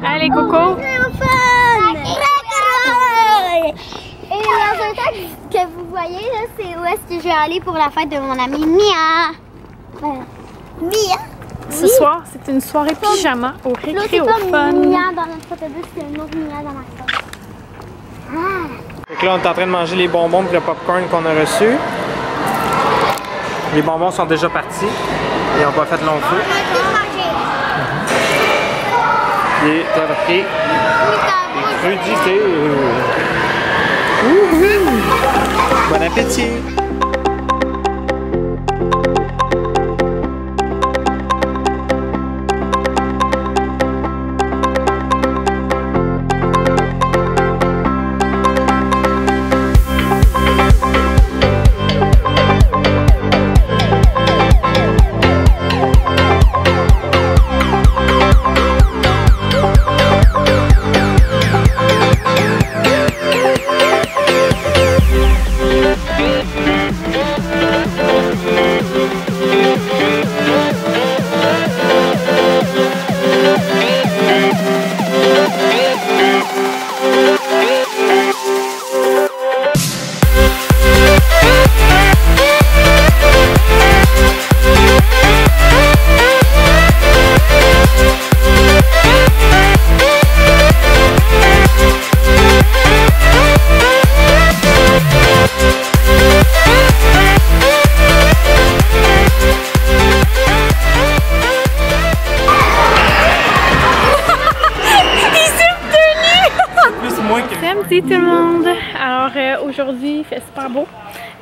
Allez, Coco! Et le spectacle que vous voyez, là, c'est où est-ce que je vais aller pour la fête de mon amie Mia. Mia? Ce soir, c'est une soirée pyjama au Récréophone. C'est pas Mia dans notre autobus, c'est une autre Mia dans ma classe. Donc là, on est en train de manger les bonbons et le popcorn qu'on a reçus. Les bonbons sont déjà partis et on va faire long feu. Et t'as pris crudité. Bon appétit! Salut tout le monde! Alors aujourd'hui il fait super beau.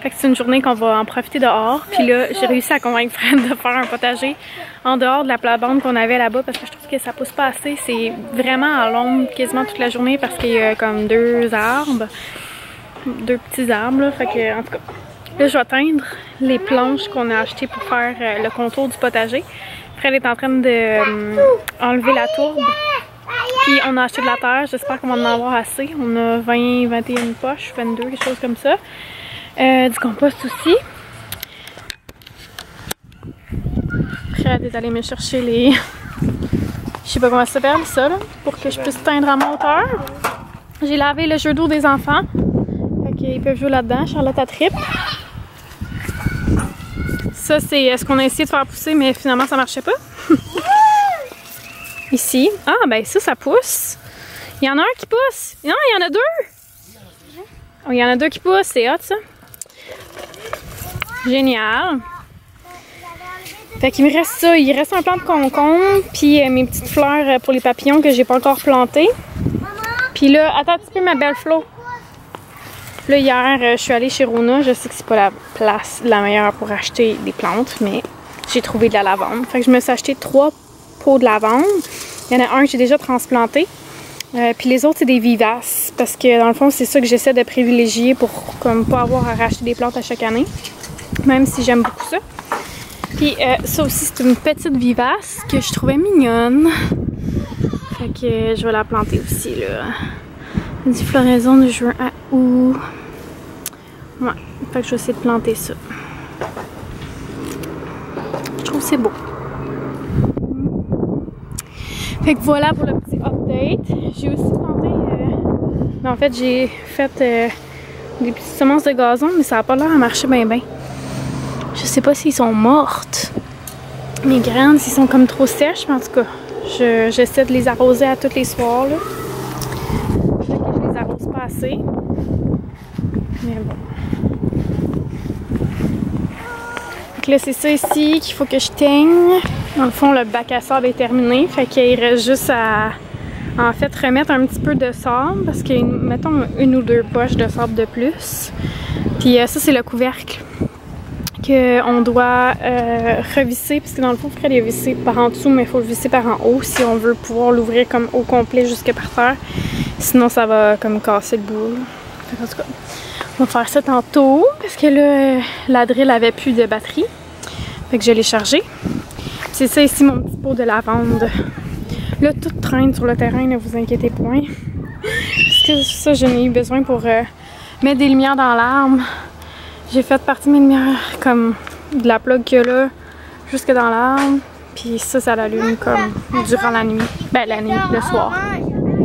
Fait que c'est une journée qu'on va en profiter dehors. Puis là j'ai réussi à convaincre Fred de faire un potager en dehors de la plate-bande qu'on avait là-bas parce que je trouve que ça pousse pas assez. C'est vraiment à l'ombre quasiment toute la journée parce qu'il y a comme deux petits arbres là. Fait que en tout cas, là je vais teindre les planches qu'on a achetées pour faire le contour du potager. Fred est en train de enlever la tourbe. Puis on a acheté de la terre, j'espère qu'on va en avoir assez. On a 20, 21 poches, 22, quelque chose comme ça. Du compost aussi. Fred est allé me chercher les... Je sais pas comment ça s'appelle ça, là, pour que je puisse teindre à ma hauteur. J'ai lavé le jeu d'eau des enfants. Fait qu'ils peuvent jouer là-dedans, Charlotte à trip. Ça c'est ce qu'on a essayé de faire pousser, mais finalement ça marchait pas. Ici. Ah, ben ça pousse. Il y en a un qui pousse. Non, il y en a deux. Oh, il y en a deux qui poussent. C'est hot, ça. Génial. Fait qu'il me reste ça. Il reste un plant de concombre. Puis mes petites fleurs pour les papillons que j'ai pas encore plantées. Puis là, attends un petit peu ma belle Flo. Là, hier, je suis allée chez Rona. Je sais que c'est pas la place la meilleure pour acheter des plantes, mais j'ai trouvé de la lavande. Fait que je me suis acheté 3 pots de lavande. Il y en a un que j'ai déjà transplanté. Puis les autres, c'est des vivaces. Parce que dans le fond, c'est ça que j'essaie de privilégier pour comme pas avoir à racheter des plantes à chaque année. Même si j'aime beaucoup ça. Puis ça aussi, c'est une petite vivace que je trouvais mignonne. Fait que je vais la planter aussi, là. Du floraison de juin à août. Ouais. Fait que je vais essayer de planter ça. Je trouve que c'est beau. Fait que voilà pour le petit update. J'ai aussi planté... en fait, j'ai fait des petites semences de gazon, mais ça n'a pas l'air à marcher bien. Je sais pas s'ils sont mortes. Mes graines, s'ils sont comme trop sèches, mais en tout cas, j'essaie de les arroser à tous les soirs, là. Fait que je les arrose pas assez. Mais bon. Fait que là, c'est ça ici qu'il faut que je teigne. Dans le fond, le bac à sable est terminé. Fait qu'il reste juste à, en fait, remettre un petit peu de sable. Parce que, mettons, 1 ou 2 poches de sable de plus. Puis ça, c'est le couvercle qu'on doit revisser. Parce que dans le fond, Fred est vissé par en dessous, mais il faut le visser par en haut si on veut pouvoir l'ouvrir comme au complet jusque par terre. Sinon, ça va comme casser le bout. En tout cas, on va faire ça tantôt. Parce que là, la drill avait plus de batterie. Fait que je l'ai chargé. C'est ça ici mon petit pot de lavande. Là, tout traîne sur le terrain, ne vous inquiétez point. Parce que ça, j'en ai eu besoin pour mettre des lumières dans l'arbre. J'ai fait partie de mes lumières comme de la plug qu'il y a là jusque dans l'arbre. Puis ça l'allume comme durant la nuit. Ben la nuit, le soir.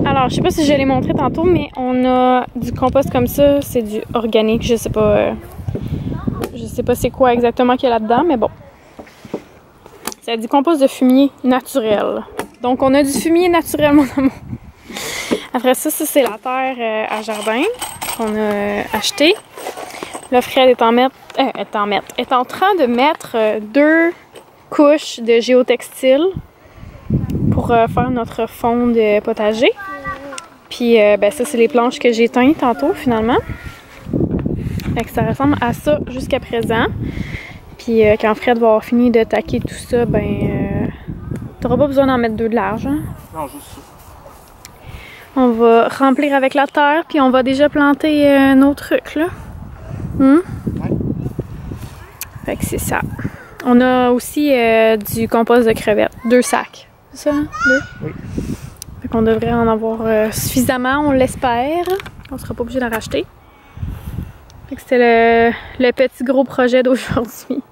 Alors, je sais pas si je l'ai montré tantôt, mais on a du compost comme ça. C'est du organique, je sais pas c'est quoi exactement qu'il y a là-dedans, mais bon. C'est du compost de fumier naturel. Donc, on a du fumier naturel, mon amour. Après ça, c'est la terre à jardin qu'on a acheté. Là, Fred est en train de mettre 2 couches de géotextile pour faire notre fond de potager. Puis, ben, ça, c'est les planches que j'ai teintes tantôt, finalement. Fait que ça ressemble à ça jusqu'à présent. Puis, quand Fred va avoir fini de taquer tout ça, ben, t'auras pas besoin d'en mettre 2 de large. Hein? Non, juste ça. On va remplir avec la terre, puis on va déjà planter nos trucs, là. Ouais. Fait que c'est ça. On a aussi du compost de crevettes. 2 sacs. C'est ça, hein? 2? Oui. Fait qu'on devrait en avoir suffisamment, on l'espère. On sera pas obligé d'en racheter. Fait que c'était le petit gros projet d'aujourd'hui.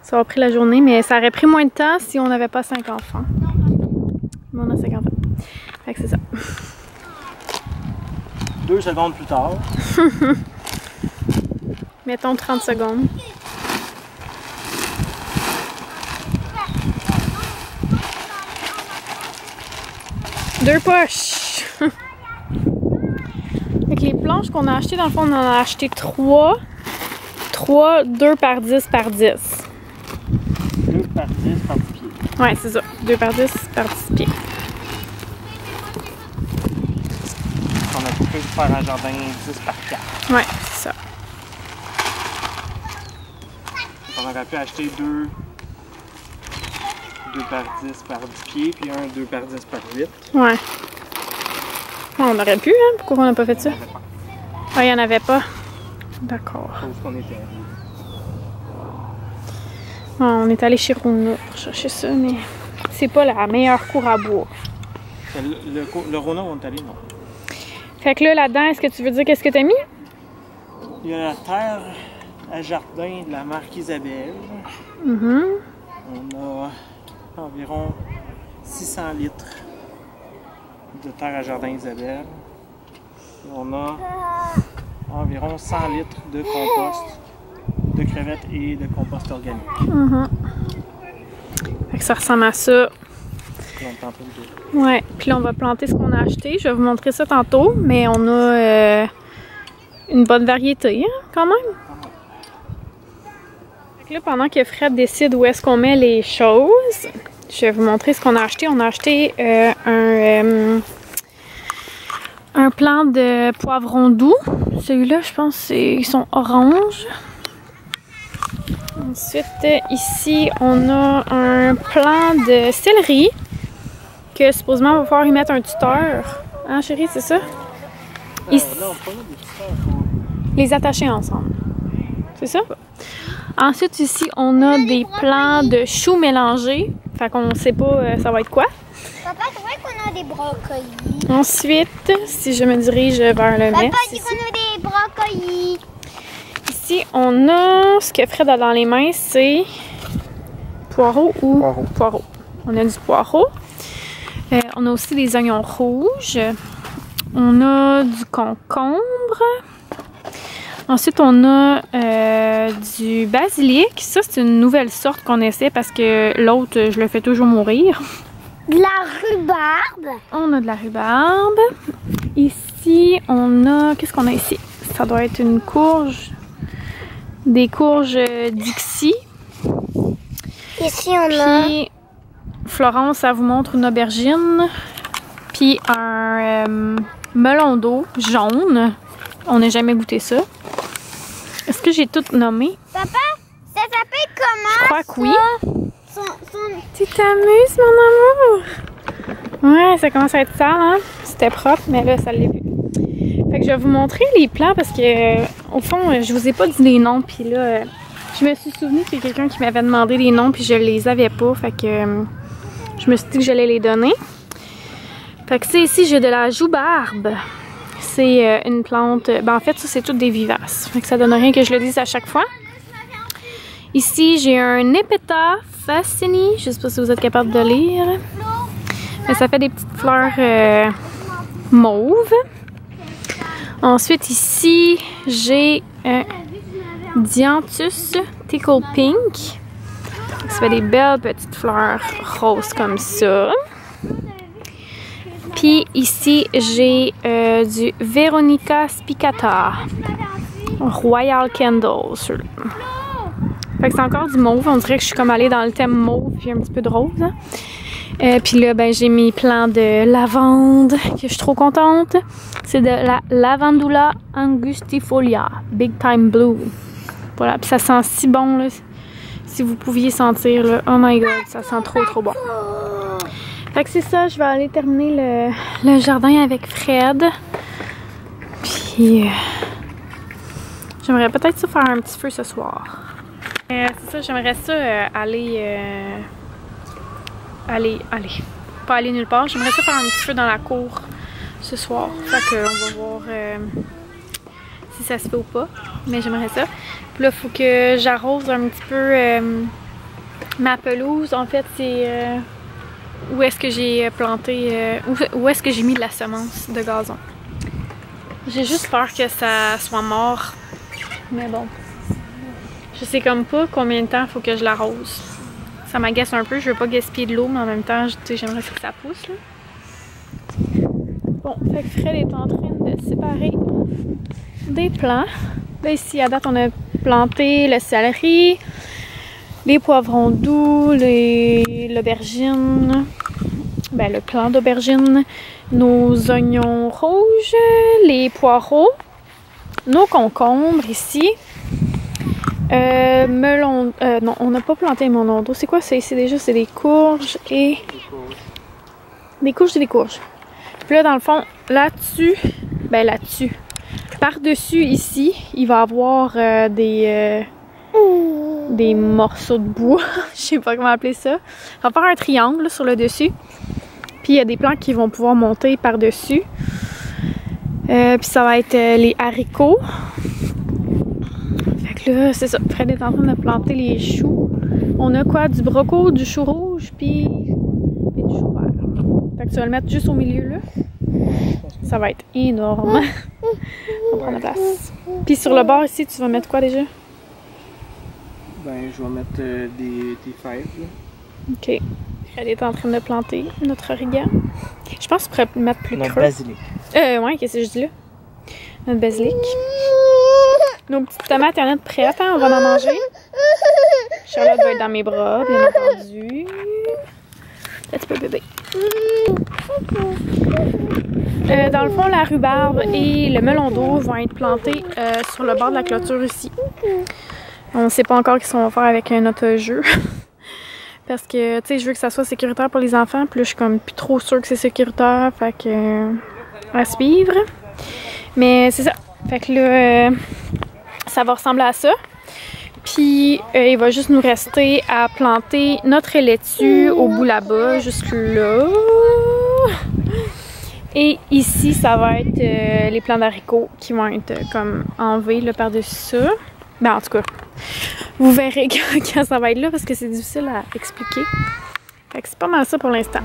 Ça a pris la journée, mais ça aurait pris moins de temps si on n'avait pas 5 enfants. Mais on a 5 enfants. Fait que c'est ça. 2 secondes plus tard. Mettons 30 secondes. Deux poches! Avec les planches qu'on a achetées, dans le fond, on en a acheté 3. 2 par 10 par 10. 2 par 10 par 10 pieds. Ouais, c'est ça. 2 par 10 par 10 pieds. On a coupé pour faire un jardin 10 par 4. Ouais, c'est ça. On aurait pu acheter 2 par 10 par 10 pieds, puis un 2 par 10 par 8. Ouais. On aurait pu, hein? Pourquoi on n'a pas fait ça? Ah, il n'y en avait pas. D'accord. Où qu'on était? On est allé chez Rona pour chercher ça, mais c'est pas la meilleure cour à bois. Le Rona où on est allé, non. Fait que là-dedans, est-ce que tu veux dire qu'est-ce que t'as mis? Il y a la terre à jardin de la marque Isabelle. On a environ 600 litres de terre à jardin Isabelle. Et on a environ 100 litres de compost, de crevettes et de compost organique. Fait que ça ressemble à ça. Puis on est en train de... Ouais, puis là on va planter ce qu'on a acheté. Je vais vous montrer ça tantôt, mais on a une bonne variété, hein, quand même. Fait que là, pendant que Fred décide où est-ce qu'on met les choses, je vais vous montrer ce qu'on a acheté. On a acheté un plant de poivrons doux. Celui-là, je pense ils sont oranges. Ensuite, ici, on a un plant de céleri que supposément on va pouvoir y mettre un tuteur. Hein, chérie, c'est ça? Ici, non, pas là, des tuteurs, les attacher ensemble. C'est ça? Ensuite, ici, on a des plants de choux mélangés. Fait qu'on sait pas ça va être quoi. Papa, tu vois qu'on a des brocolis? Ensuite, si je me dirige vers le Papa mess, dit ici. qu'on a des brocolis. Ici, on a ce que Fred a dans les mains, c'est poireau ou poireau. On a du poireau. On a aussi des oignons rouges. On a du concombre. Ensuite, on a du basilic. Ça, c'est une nouvelle sorte qu'on essaie parce que l'autre, je le fais toujours mourir. De la rhubarbe. On a de la rhubarbe. Ici, on a... Qu'est-ce qu'on a ici? Ça doit être une courge. Des courges Dixie. Ici, on a... Puis, Florence, ça vous montre une aubergine. Puis, un melon d'eau jaune. On n'a jamais goûté ça. Est-ce que j'ai tout nommé? Papa, ça s'appelle comment? Je crois que oui. Son... Tu t'amuses, mon amour? Ouais, ça commence à être sale, hein? C'était propre, mais là, ça l'est plus. Fait que je vais vous montrer les plants parce que, au fond, je vous ai pas dit les noms. Puis là, je me suis souvenu qu'il y a quelqu'un qui m'avait demandé les noms, puis je les avais pas. Fait que je me suis dit que j'allais les donner. Fait que c'est ici, j'ai de la joubarbe. C'est une plante... Ben en fait, ça, c'est toutes des vivaces. Fait que ça donne rien que je le dise à chaque fois. Ici, j'ai un Nepeta Fascini. Je sais pas si vous êtes capable de lire. Mais ça fait des petites fleurs mauves. Ensuite, ici, j'ai un Dianthus Tickle Pink. Ça fait des belles petites fleurs roses comme ça. Puis ici, j'ai du Veronica Spicata Royal Candle. Fait que c'est encore du mauve. On dirait que je suis comme allée dans le thème mauve puis un petit peu de rose. Hein. Puis là, ben, j'ai mes plants de lavande que je suis trop contente. C'est de la Lavandula angustifolia Big Time Blue. Voilà, puis ça sent si bon là. Si vous pouviez sentir là, oh my god, ça sent trop bon. Fait que c'est ça, je vais aller terminer le jardin avec Fred. Puis j'aimerais peut-être ça faire un petit feu ce soir. C'est ça, j'aimerais ça aller. Pas aller nulle part. J'aimerais ça faire un petit feu dans la cour ce soir. Fait qu'on va voir si ça se fait ou pas. Mais j'aimerais ça. Puis là, il faut que j'arrose un petit peu ma pelouse. En fait, c'est où est-ce que j'ai planté, où est-ce que j'ai mis de la semence de gazon. J'ai juste peur que ça soit mort. Mais bon. Je sais comme pas combien de temps il faut que je l'arrose. Ça m'agace un peu, je veux pas gaspiller de l'eau, mais en même temps, j'aimerais que ça pousse. Là. Bon, fait que Fred est en train de séparer des plants. Là, ici, à date, on a planté le céleri, les poivrons doux, l'aubergine, ben, le plant d'aubergine, nos oignons rouges, les poireaux, nos concombres ici. Melon... non, on n'a pas planté un melon d'eau. C'est quoi? C'est déjà, c'est des courges et... Des courges et des courges. Puis là, dans le fond, là-dessus... Ben, là-dessus. Par-dessus, ici, il va y avoir des morceaux de bois. Je sais pas comment appeler ça. On va faire un triangle là, sur le dessus. Puis il y a des plants qui vont pouvoir monter par-dessus. Puis ça va être les haricots. Là, c'est ça. Fred est en train de planter les choux. On a quoi? Du broco, du chou rouge, puis du chou vert. Fait que tu vas le mettre juste au milieu, là. Ça va être énorme. On prend la place. Puis sur le bord ici, tu vas mettre quoi déjà? Ben, je vais mettre des fèves, là. OK. Elle est en train de planter notre origan. Je pense qu'on pourrait mettre plus creux. Notre basilic. Ouais, qu'est-ce que je dis là? Notre basilic. Nos petites tomates, il y en a de prêtes, hein? On va en manger. Charlotte va être dans mes bras, bien entendu. Un petit peu bébé. Dans le fond, la rhubarbe et le melon d'eau vont être plantés sur le bord de la clôture ici. On ne sait pas encore ce qu'on va faire avec notre jeu. Parce que, tu sais, je veux que ça soit sécuritaire pour les enfants. Puis là, je suis comme plus trop sûre que c'est sécuritaire. Fait que, à suivre. Mais c'est ça. Fait que là, ça va ressembler à ça. Puis, il va juste nous rester à planter notre laitue au bout là-bas, jusque là. Et ici, ça va être les plants d'haricots qui vont être comme enlevés là, par-dessus ça. Ben, en tout cas, vous verrez quand ça va être là parce que c'est difficile à expliquer. Fait que c'est pas mal ça pour l'instant.